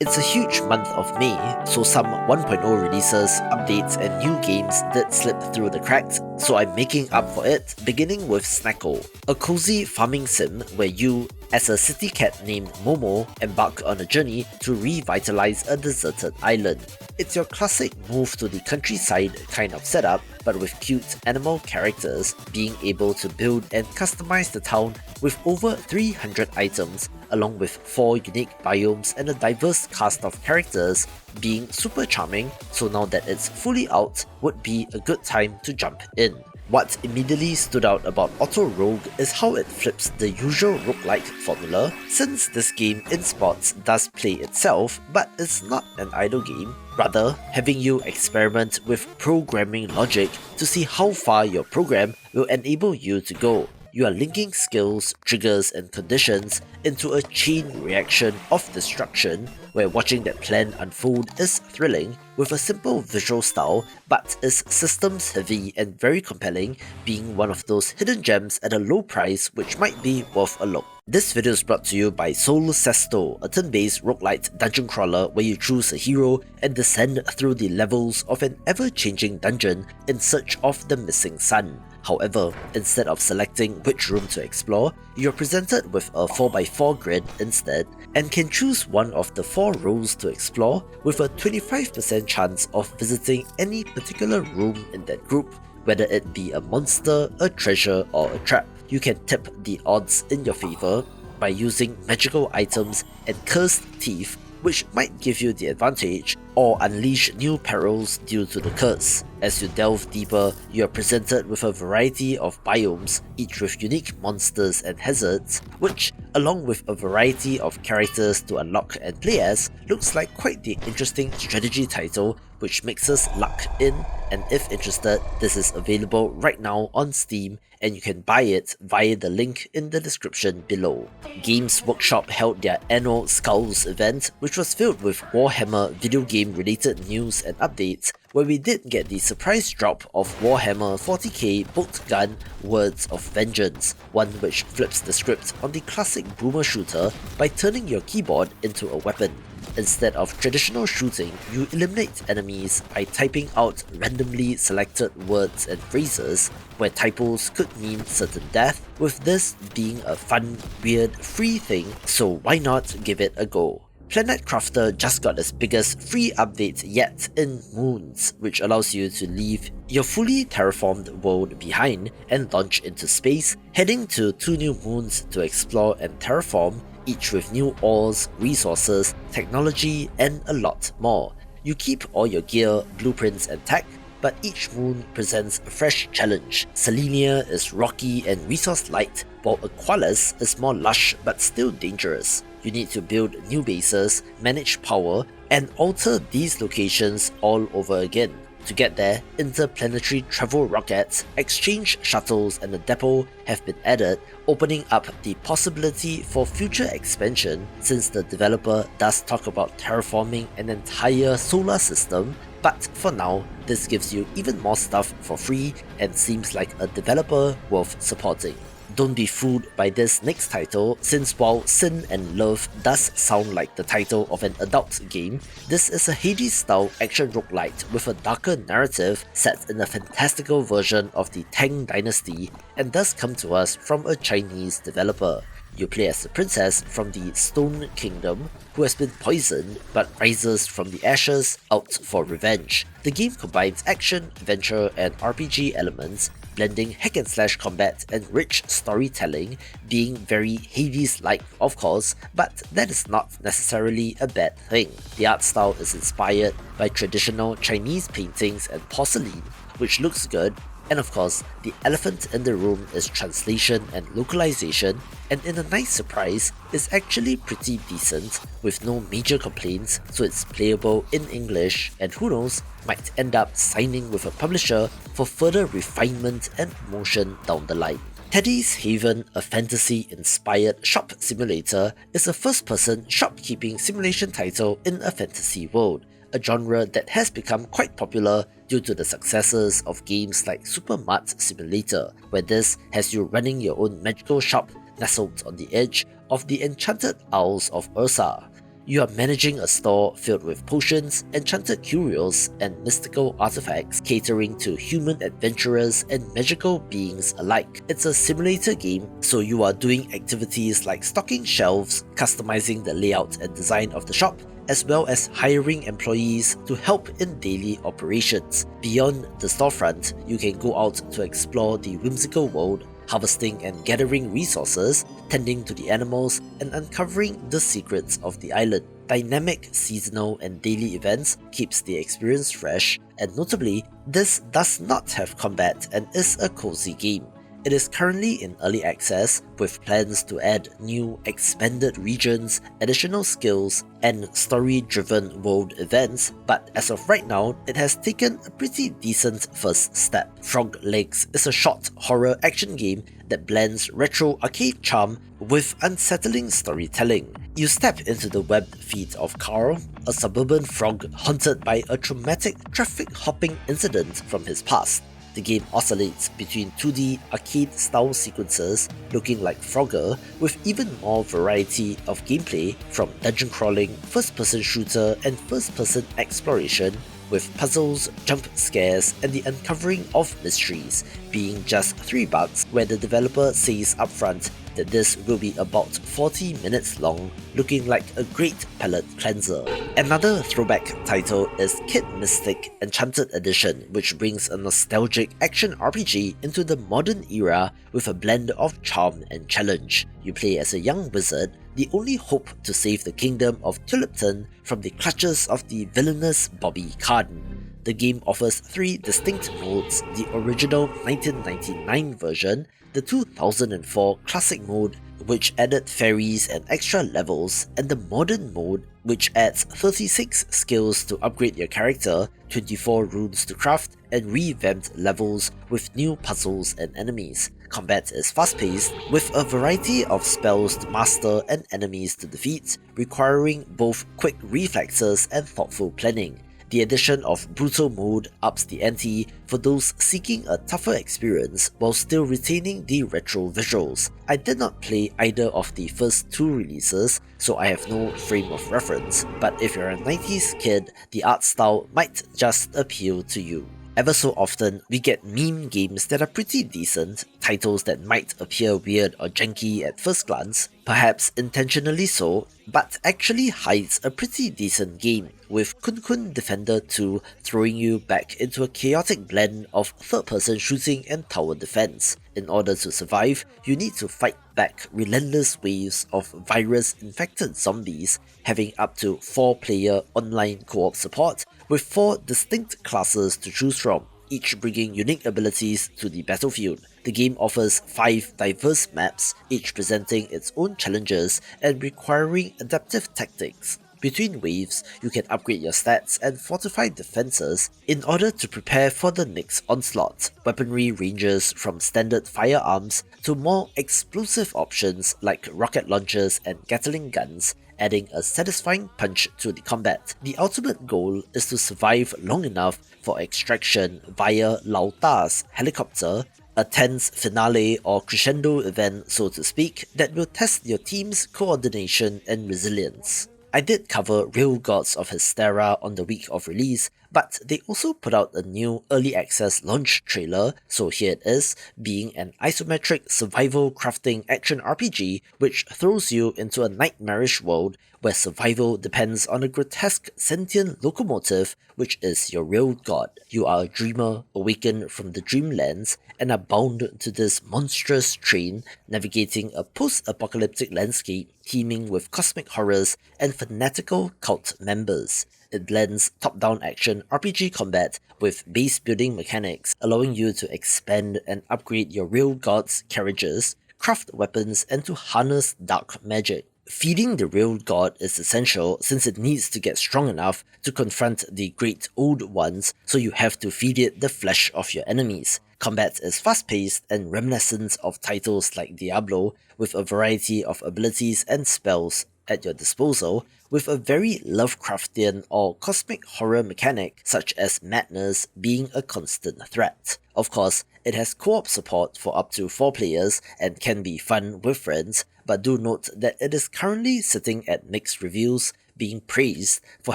It's a huge month of May, so some 1.0 releases, updates, and new games did slip through the cracks, so I'm making up for it, beginning with Snacko, a cozy farming sim where you, as a city cat named Momo, embark on a journey to revitalize a deserted island. It's your classic move to the countryside kind of setup, but with cute animal characters, being able to build and customize the town with over 300 items, along with 4 unique biomes and a diverse cast of characters, being super charming, so now that it's fully out, would be a good time to jump in. What immediately stood out about Auto Rogue is how it flips the usual roguelike formula, since this game in spots does play itself, but it's not an idle game, rather having you experiment with programming logic to see how far your program will enable you to go. You are linking skills, triggers, and conditions into a chain reaction of destruction, where watching that plan unfold is thrilling, with a simple visual style, but is systems heavy and very compelling, being one of those hidden gems at a low price which might be worth a look. This video is brought to you by Cesto, a turn-based roguelite dungeon crawler where you choose a hero and descend through the levels of an ever-changing dungeon in search of the missing sun. However, instead of selecting which room to explore, you're presented with a 4x4 grid instead, and can choose one of the 4 rows to explore with a 25% chance of visiting any particular room in that group, whether it be a monster, a treasure, or a trap. You can tip the odds in your favor by using magical items and cursed teeth, which might give you the advantage, or unleash new perils due to the curse. As you delve deeper, you are presented with a variety of biomes, each with unique monsters and hazards, which, along with a variety of characters to unlock and play as, looks like quite the interesting strategy title which mixes luck in, and if interested, this is available right now on Steam, and you can buy it via the link in the description below. Games Workshop held their annual Skulls event, which was filled with Warhammer video game related news and updates, where we did get the surprise drop of Warhammer 40k Boltgun Words of Vengeance, one which flips the script on the classic boomer shooter by turning your keyboard into a weapon. Instead of traditional shooting, you eliminate enemies by typing out randomly selected words and phrases, where typos could mean certain death, with this being a fun, weird, free thing, so why not give it a go. Planet Crafter just got its biggest free update yet in Moons, which allows you to leave your fully terraformed world behind and launch into space, heading to 2 new moons to explore and terraform, each with new ores, resources, technology, and a lot more. You keep all your gear, blueprints, and tech, but each moon presents a fresh challenge. Selenia is rocky and resource light, while Aqualus is more lush but still dangerous. You need to build new bases, manage power, and alter these locations all over again. To get there, interplanetary travel rockets, exchange shuttles, and a depot have been added, opening up the possibility for future expansion, since the developer does talk about terraforming an entire solar system, but for now, this gives you even more stuff for free and seems like a developer worth supporting. Don't be fooled by this next title, since while Sin and Love does sound like the title of an adult game, this is a Hades-style action roguelite with a darker narrative set in a fantastical version of the Tang Dynasty, and does come to us from a Chinese developer. You play as a princess from the Stone Kingdom who has been poisoned but rises from the ashes out for revenge. The game combines action, adventure, and RPG elements, blending hack and slash combat and rich storytelling, being very Hades-like of course, but that is not necessarily a bad thing. The art style is inspired by traditional Chinese paintings and porcelain, which looks good, and of course, the elephant in the room is translation and localization, and in a nice surprise, is actually pretty decent, with no major complaints, so it's playable in English, and who knows, might end up signing with a publisher for further refinement and promotion down the line. Teddy's Haven, a fantasy-inspired shop simulator, is a first-person shopkeeping simulation title in a fantasy world, a genre that has become quite popular due to the successes of games like Super Mart Simulator, where this has you running your own magical shop nestled on the edge of the Enchanted Isles of Ursa. You are managing a store filled with potions, enchanted curios, and mystical artifacts catering to human adventurers and magical beings alike. It's a simulator game, so you are doing activities like stocking shelves, customizing the layout and design of the shop, as well as hiring employees to help in daily operations. Beyond the storefront, you can go out to explore the whimsical world, harvesting and gathering resources, tending to the animals, and uncovering the secrets of the island. Dynamic seasonal and daily events keeps the experience fresh, and notably, this does not have combat and is a cozy game. It is currently in early access, with plans to add new expanded regions, additional skills, and story-driven world events, but as of right now, it has taken a pretty decent first step. Frog Legs is a short horror action game that blends retro arcade charm with unsettling storytelling. You step into the webbed feet of Carl, a suburban frog haunted by a traumatic traffic-hopping incident from his past. The game oscillates between 2D arcade-style sequences looking like Frogger, with even more variety of gameplay from dungeon crawling, first-person shooter, and first-person exploration, with puzzles, jump scares, and the uncovering of mysteries being just $3, where the developer says upfront that this will be about 40 minutes long, looking like a great palate cleanser. Another throwback title is Kid Mystic Enchanted Edition, which brings a nostalgic action RPG into the modern era with a blend of charm and challenge. You play as a young wizard, the only hope to save the kingdom of Tulipton from the clutches of the villainous Bobby Carden. The game offers 3 distinct modes: the original 1999 version, the 2004 classic mode, which added fairies and extra levels, and the modern mode, which adds 36 skills to upgrade your character, 24 runes to craft, and revamped levels with new puzzles and enemies. Combat is fast-paced, with a variety of spells to master and enemies to defeat, requiring both quick reflexes and thoughtful planning. The addition of Brutal mode ups the ante for those seeking a tougher experience while still retaining the retro visuals. I did not play either of the first 2 releases, so I have no frame of reference, but if you're a 90s kid, the art style might just appeal to you. Ever so often, we get meme games that are pretty decent, titles that might appear weird or janky at first glance, perhaps intentionally so, but actually hides a pretty decent game, with KUNKUN Defender 2 throwing you back into a chaotic blend of third-person shooting and tower defense. In order to survive, you need to fight back relentless waves of virus-infected zombies, having up to 4-player online co-op support, with 4 distinct classes to choose from, each bringing unique abilities to the battlefield. The game offers 5 diverse maps, each presenting its own challenges and requiring adaptive tactics. Between waves, you can upgrade your stats and fortify defenses in order to prepare for the next onslaught. Weaponry ranges from standard firearms to more explosive options like rocket launchers and Gatling guns, adding a satisfying punch to the combat. The ultimate goal is to survive long enough for extraction via Lao Da's helicopter, a tense finale or crescendo event, so to speak, that will test your team's coordination and resilience. I did cover RailGods of Hysterra on the week of release, but they also put out a new early access launch trailer, so here it is, being an isometric survival crafting action RPG which throws you into a nightmarish world where survival depends on a grotesque sentient locomotive which is your rail god. You are a dreamer awakened from the dreamlands and are bound to this monstrous train, navigating a post-apocalyptic landscape teeming with cosmic horrors and fanatical cult members. It blends top-down action RPG combat with base building mechanics, allowing you to expand and upgrade your rail god's carriages, craft weapons, and to harness dark magic. Feeding the rail god is essential since it needs to get strong enough to confront the great old ones, so you have to feed it the flesh of your enemies. Combat is fast-paced and reminiscent of titles like Diablo, with a variety of abilities and spells at your disposal, with a very Lovecraftian or cosmic horror mechanic such as madness being a constant threat. Of course, it has co-op support for up to 4 players and can be fun with friends, but do note that it is currently sitting at mixed reviews, being praised for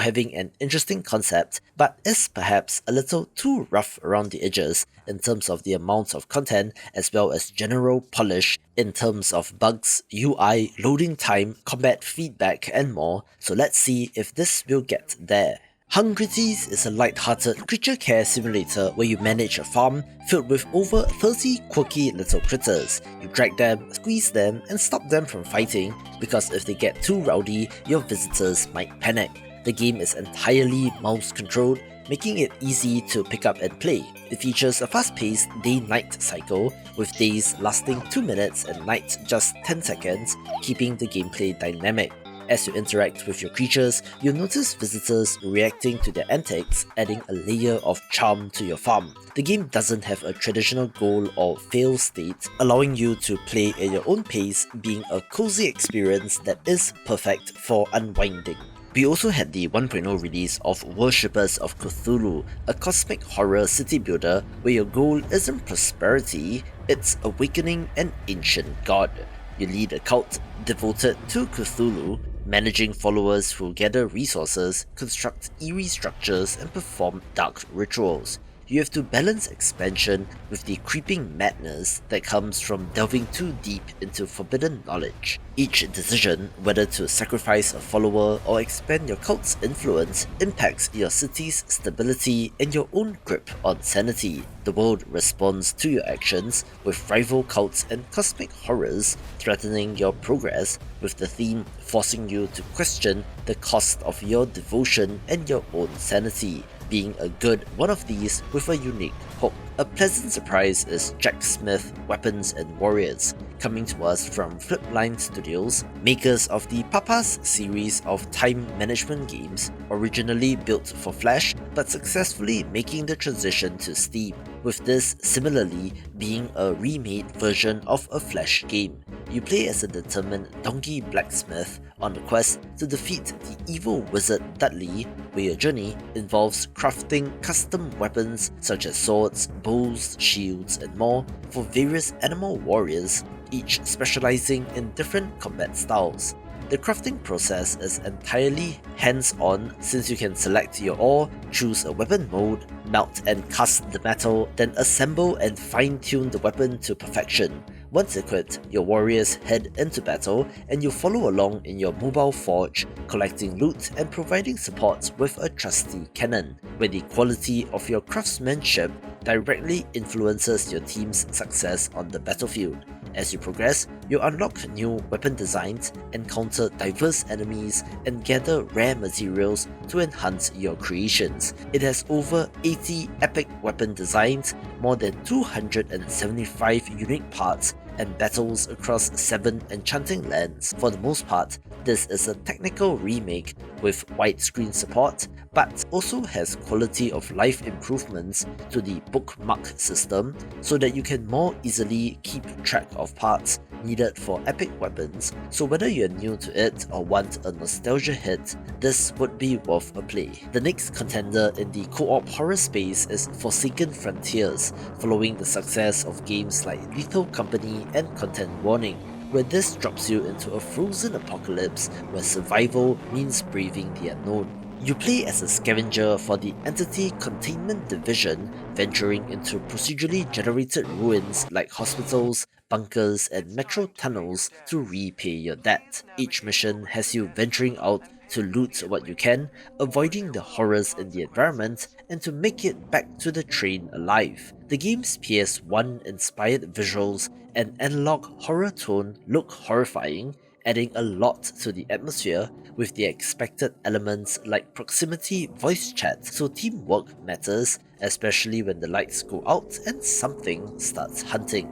having an interesting concept, but is perhaps a little too rough around the edges in terms of the amount of content as well as general polish in terms of bugs, UI, loading time, combat feedback and more, so let's see if this will get there. Hungrities is a light-hearted creature care simulator where you manage a farm filled with over 30 quirky little critters. You drag them, squeeze them, and stop them from fighting, because if they get too rowdy, your visitors might panic. The game is entirely mouse-controlled, making it easy to pick up and play. It features a fast-paced day-night cycle, with days lasting 2 minutes and nights just 10 seconds, keeping the gameplay dynamic. As you interact with your creatures, you'll notice visitors reacting to their antics, adding a layer of charm to your farm. The game doesn't have a traditional goal or fail state, allowing you to play at your own pace, being a cozy experience that is perfect for unwinding. We also had the 1.0 release of Worshippers of Cthulhu, a cosmic horror city builder where your goal isn't prosperity, it's awakening an ancient god. You lead a cult devoted to Cthulhu, managing followers who gather resources, construct eerie structures, and perform dark rituals. You have to balance expansion with the creeping madness that comes from delving too deep into forbidden knowledge. Each decision, whether to sacrifice a follower or expand your cult's influence, impacts your city's stability and your own grip on sanity. The world responds to your actions, with rival cults and cosmic horrors threatening your progress, with the theme forcing you to question the cost of your devotion and your own sanity, being a good one of these with a unique hook. A pleasant surprise is Jacksmith Weapons and Warriors, coming to us from Flipline Studios, makers of the Papas series of time management games, originally built for Flash but successfully making the transition to Steam, with this similarly being a remade version of a Flash game. You play as a determined donkey blacksmith on a quest to defeat the evil wizard Dudley, where your journey involves crafting custom weapons such as swords, bows, shields, and more for various animal warriors, each specializing in different combat styles. The crafting process is entirely hands-on, since you can select your ore, choose a weapon mode, melt and cast the metal, then assemble and fine-tune the weapon to perfection. Once equipped, your warriors head into battle, and you follow along in your mobile forge, collecting loot and providing support with a trusty cannon, where the quality of your craftsmanship directly influences your team's success on the battlefield. As you progress, you unlock new weapon designs, encounter diverse enemies, and gather rare materials to enhance your creations. It has over 80 epic weapon designs, more than 275 unique parts, and battles across 7 enchanting lands. For the most part, this is a technical remake with widescreen support, but also has quality of life improvements to the bookmark system so that you can more easily keep track of parts needed for epic weapons. So whether you're new to it or want a nostalgia hit, this would be worth a play. The next contender in the co-op horror space is Forsaken Frontiers, following the success of games like Lethal Company and Content Warning, where this drops you into a frozen apocalypse where survival means braving the unknown. You play as a scavenger for the Entity Containment Division, venturing into procedurally generated ruins like hospitals, bunkers, and metro tunnels to repay your debt. Each mission has you venturing out to loot what you can, avoiding the horrors in the environment, and to make it back to the train alive. The game's PS1 inspired visuals and analog horror tone look horrifying, adding a lot to the atmosphere with the expected elements like proximity voice chat, so teamwork matters, especially when the lights go out and something starts hunting.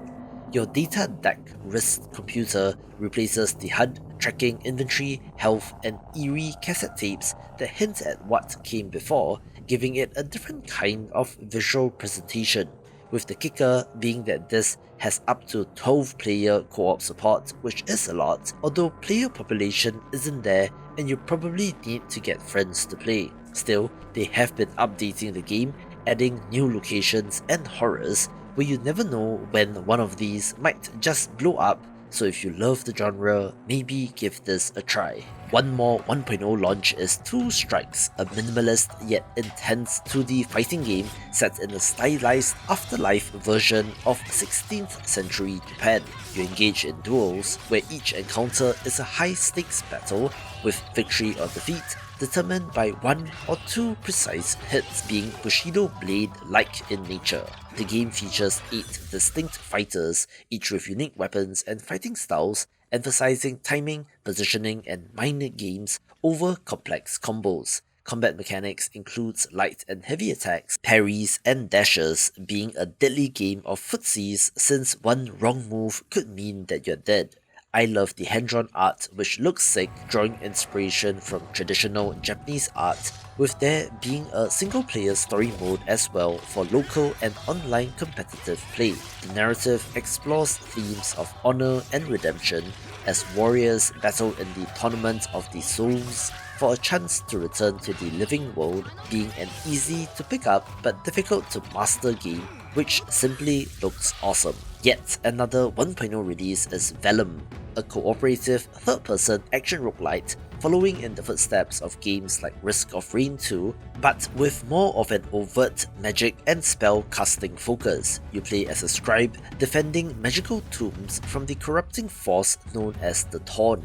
Your data deck wrist computer replaces the HUD, tracking inventory, health, and eerie cassette tapes that hint at what came before, giving it a different kind of visual presentation, with the kicker being that this has up to 12-player co-op support, which is a lot, although player population isn't there and you probably need to get friends to play. Still, they have been updating the game, adding new locations and horrors, where you never know when one of these might just blow up so if you love the genre, maybe give this a try. One more 1.0 launch is Two Strikes, a minimalist yet intense 2D fighting game set in a stylized afterlife version of 16th century Japan. You engage in duels, where each encounter is a high-stakes battle, with victory or defeat determined by one or two precise hits, being Bushido blade-like in nature. The game features 8 distinct fighters, each with unique weapons and fighting styles, emphasizing timing, positioning, and mind games over complex combos. Combat mechanics includes light and heavy attacks, parries, and dashes, being a deadly game of footsies since one wrong move could mean that you're dead. I love the hand-drawn art, which looks sick, drawing inspiration from traditional Japanese art, with there being a single-player story mode as well for local and online competitive play. The narrative explores themes of honor and redemption as warriors battle in the Tournament of the Souls for a chance to return to the living world, being an easy to pick up but difficult to master game which simply looks awesome. Yet another 1.0 release is Vellum, a cooperative third-person action roguelite following in the footsteps of games like Risk of Rain 2, but with more of an overt magic and spell casting focus. You play as a scribe defending magical tombs from the corrupting force known as the Torn.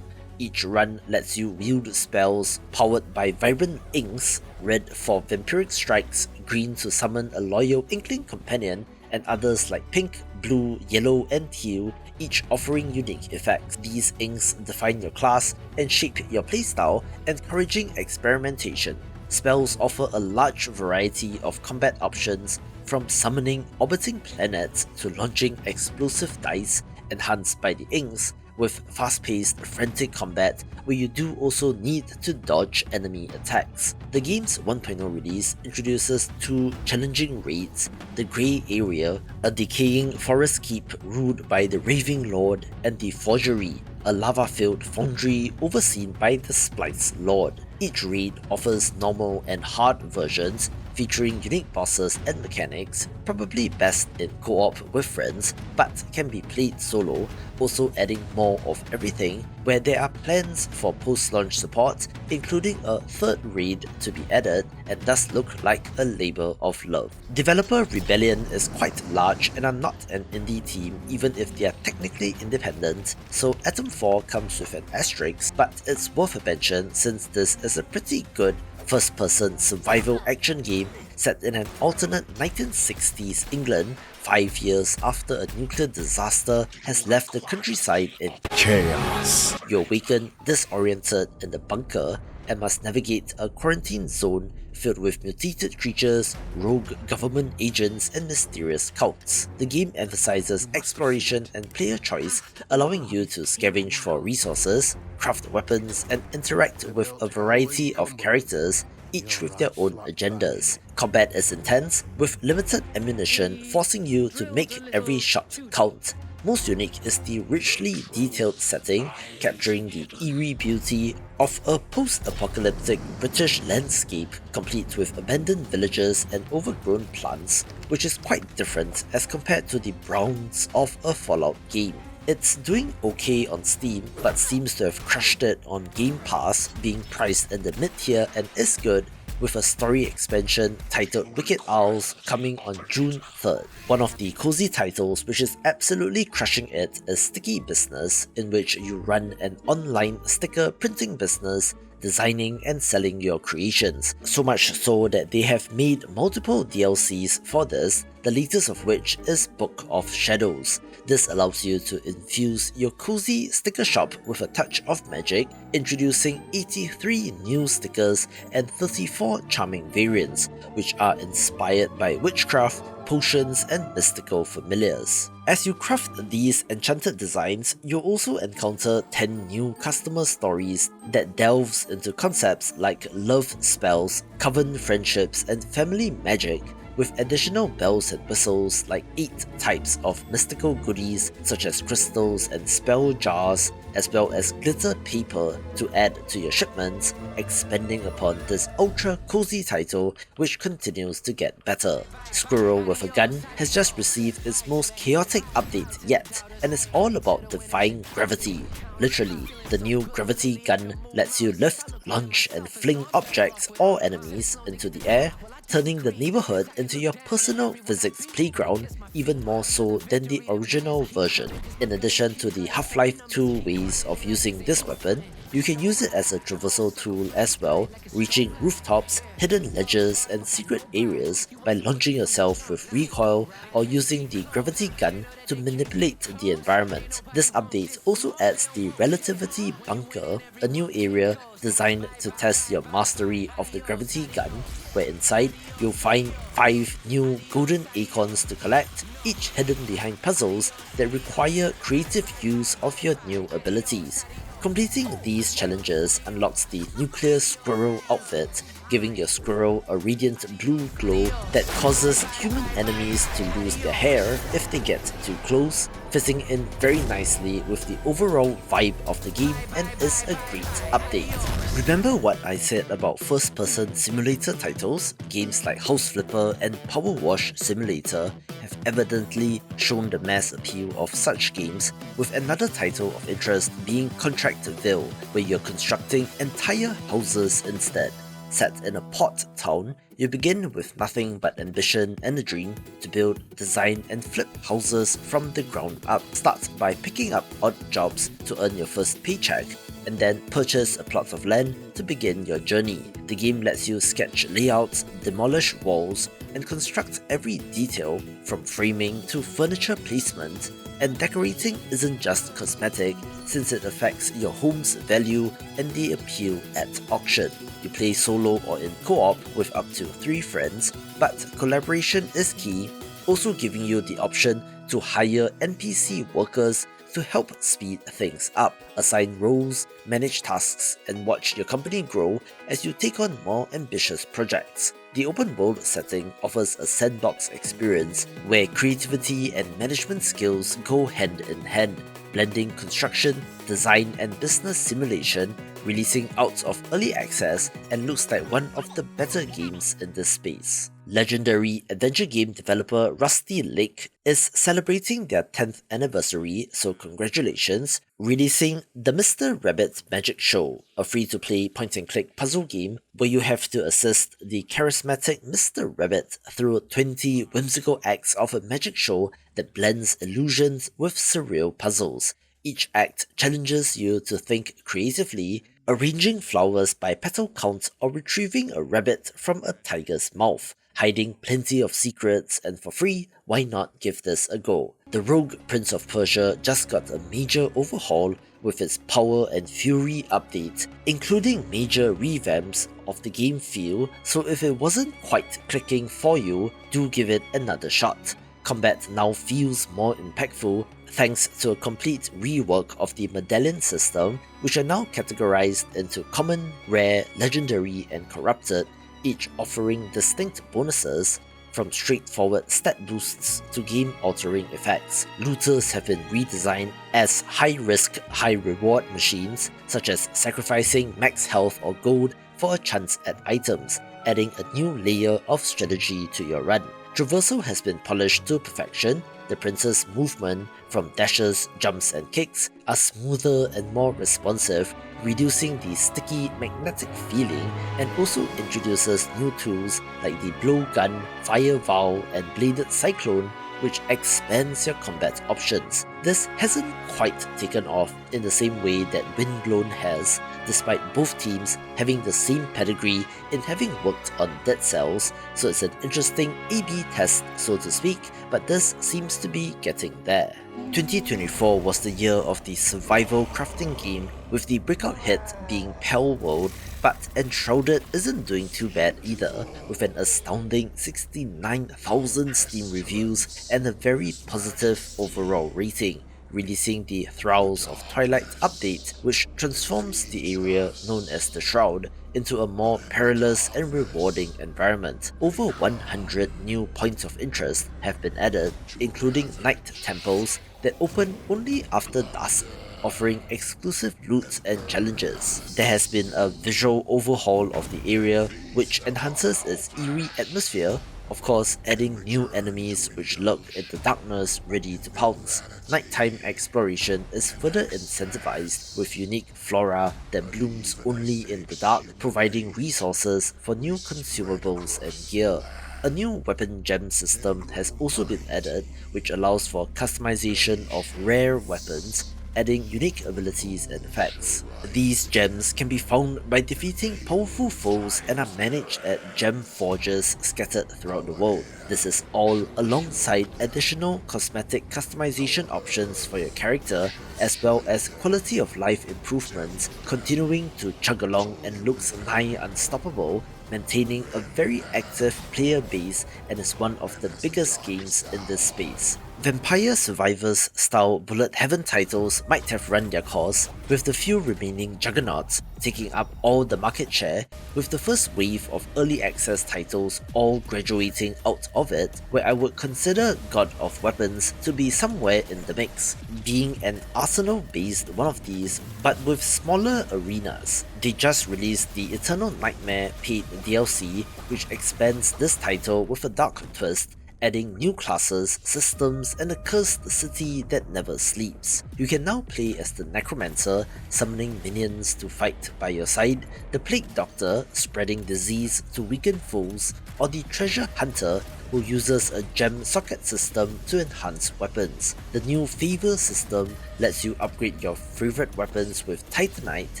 Each run lets you wield spells powered by vibrant inks, red for vampiric strikes, green to summon a loyal inkling companion, and others like pink, blue, yellow, and teal, each offering unique effects. These inks define your class and shape your playstyle, encouraging experimentation. Spells offer a large variety of combat options, from summoning orbiting planets to launching explosive dice, enhanced by the inks, with fast-paced, frantic combat where you do also need to dodge enemy attacks. The game's 1.0 release introduces 2 challenging raids: the Grey Area, a decaying forest keep ruled by the Raving Lord, and the Forgery, a lava-filled foundry overseen by the Splice Lord. Each raid offers normal and hard versions, featuring unique bosses and mechanics, probably best in co-op with friends, but can be played solo, also adding more of everything, where there are plans for post-launch support, including a third raid to be added, and does look like a labor of love. Developer Rebellion is quite large and are not an indie team even if they are technically independent, so Atomfall comes with an asterisk, but it's worth a mention since this is a pretty good first-person survival action game set in an alternate 1960s England 5 years after a nuclear disaster has left the countryside in chaos. You awaken disoriented in the bunker and must navigate a quarantine zone filled with mutated creatures, rogue government agents, and mysterious cults. The game emphasizes exploration and player choice, allowing you to scavenge for resources, craft weapons, and interact with a variety of characters, each with their own agendas. Combat is intense, with limited ammunition forcing you to make every shot count. Most unique is the richly detailed setting, capturing the eerie beauty of a post-apocalyptic British landscape complete with abandoned villages and overgrown plants, which is quite different as compared to the browns of a Fallout game. It's doing okay on Steam, but seems to have crushed it on Game Pass, being priced in the mid-tier and is good, with a story expansion titled Wicked Owls coming on June 3rd. One of the cozy titles which is absolutely crushing it is Sticky Business, in which you run an online sticker printing business, designing and selling your creations. So much so that they have made multiple DLCs for this, the latest of which is Book of Shadows. This allows you to infuse your cozy sticker shop with a touch of magic, introducing 83 new stickers and 34 charming variants, which are inspired by witchcraft, potions, and mystical familiars. As you craft these enchanted designs, you'll also encounter 10 new customer stories that delves into concepts like love spells, coven friendships, and family magic, with additional bells and whistles like 8 types of mystical goodies such as crystals and spell jars, as well as glitter paper to add to your shipments, expanding upon this ultra cozy title which continues to get better. Squirrel with a Gun has just received its most chaotic update yet, and it's all about defying gravity. Literally, the new gravity gun lets you lift, launch and fling objects or enemies into the air, turning the neighborhood into your personal physics playground even more so than the original version. In addition to the Half-Life 2 ways of using this weapon, you can use it as a traversal tool as well, reaching rooftops, hidden ledges and secret areas by launching yourself with recoil or using the gravity gun to manipulate the environment. This update also adds the Relativity Bunker, a new area designed to test your mastery of the gravity gun, where inside you'll find 5 new golden acorns to collect, each hidden behind puzzles that require creative use of your new abilities. Completing these challenges unlocks the Nuclear Squirrel outfit, giving your squirrel a radiant blue glow that causes human enemies to lose their hair if they get too close, fitting in very nicely with the overall vibe of the game and is a great update. Remember what I said about first-person simulator titles? Games like House Flipper and Power Wash Simulator have evidently shown the mass appeal of such games, with another title of interest being ContractVille, where you're constructing entire houses instead. Set in a port town, you begin with nothing but ambition and a dream to build, design and flip houses from the ground up. Start by picking up odd jobs to earn your first paycheck, and then purchase a plot of land to begin your journey. The game lets you sketch layouts, demolish walls, and construct every detail from framing to furniture placement, and decorating isn't just cosmetic since it affects your home's value and the appeal at auction. You play solo or in co-op with up to 3 friends, but collaboration is key, also giving you the option to hire NPC workers to help speed things up, assign roles, manage tasks, and watch your company grow as you take on more ambitious projects. The open world setting offers a sandbox experience where creativity and management skills go hand in hand, blending construction, design and business simulation, releasing out of early access and looks like one of the better games in this space. Legendary adventure game developer Rusty Lake is celebrating their 10th anniversary, so congratulations, releasing the Mr. Rabbit Magic Show, a free-to-play point-and-click puzzle game where you have to assist the charismatic Mr. Rabbit through 20 whimsical acts of a magic show that blends illusions with surreal puzzles. Each act challenges you to think creatively, arranging flowers by petal count or retrieving a rabbit from a tiger's mouth, hiding plenty of secrets, and for free, why not give this a go? The Rogue Prince of Persia just got a major overhaul with its Power and Fury update, including major revamps of the game feel, so if it wasn't quite clicking for you, do give it another shot. Combat now feels more impactful thanks to a complete rework of the medallion system, which are now categorized into common, rare, legendary, and corrupted, each offering distinct bonuses, from straightforward stat boosts to game-altering effects. Looters have been redesigned as high-risk, high-reward machines, such as sacrificing max health or gold for a chance at items, adding a new layer of strategy to your run. Traversal has been polished to perfection. The prince's movement, from dashes, jumps and kicks, are smoother and more responsive, reducing the sticky magnetic feeling, and also introduces new tools like the Blowgun, Fire Vow and Bladed Cyclone, which expands your combat options. This hasn't quite taken off in the same way that Windblown has, despite both teams having the same pedigree in having worked on Dead Cells, so it's an interesting A/B test so to speak, but this seems to be getting there. 2024 was the year of the survival crafting game, with the breakout hit being Pale World, but Enshrouded isn't doing too bad either, with an astounding 69,000 Steam reviews and a very positive overall rating, releasing the Thralls of Twilight update, which transforms the area known as the Shroud into a more perilous and rewarding environment. Over 100 new points of interest have been added, including night temples that open only after dusk, offering exclusive loot and challenges. There has been a visual overhaul of the area, which enhances its eerie atmosphere, of course adding new enemies which lurk in the darkness ready to pounce. Nighttime exploration is further incentivized with unique flora that blooms only in the dark, providing resources for new consumables and gear. A new weapon gem system has also been added, which allows for customization of rare weapons, adding unique abilities and effects. These gems can be found by defeating powerful foes and are managed at gem forges scattered throughout the world. This is all alongside additional cosmetic customization options for your character, as well as quality of life improvements, continuing to chug along and looks nigh unstoppable, maintaining a very active player base and is one of the biggest games in this space. Vampire Survivors style Bullet Heaven titles might have run their course, with the few remaining juggernauts taking up all the market share, with the first wave of early access titles all graduating out of it, where I would consider God of Weapons to be somewhere in the mix, being an arsenal based one of these but with smaller arenas. They just released the Eternal Nightmare paid DLC, which expands this title with a dark twist, adding new classes, systems, and a cursed city that never sleeps. You can now play as the Necromancer, summoning minions to fight by your side, the Plague Doctor, spreading disease to weaken foes, or the Treasure Hunter, who uses a gem socket system to enhance weapons. The new Favor system lets you upgrade your favorite weapons with Titanite,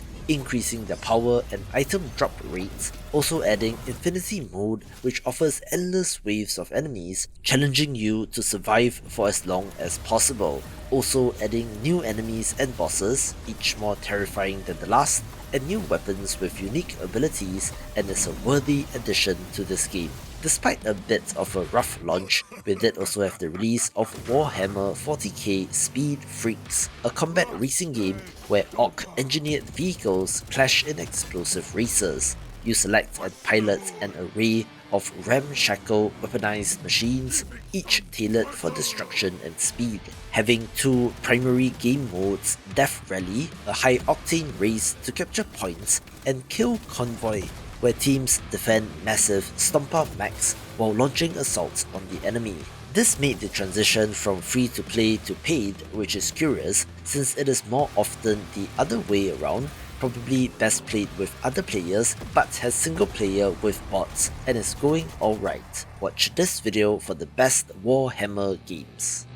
increasing their power and item drop rates, also adding Infinity Mode, which offers endless waves of enemies, challenging you to survive for as long as possible, also adding new enemies and bosses, each more terrifying than the last, and new weapons with unique abilities, and is a worthy addition to this game. Despite a bit of a rough launch, we did also have the release of Warhammer 40k Speed Freaks, a combat racing game where orc-engineered vehicles clash in explosive races. You select and pilot an array of ramshackle weaponized machines, each tailored for destruction and speed. Having two primary game modes, Death Rally, a high-octane race to capture points, and Kill Convoy, where teams defend massive Stomper Max while launching assaults on the enemy. This made the transition from free to play to paid, which is curious since it is more often the other way around, probably best played with other players but has single player with bots and is going alright. Watch this video for the best Warhammer games.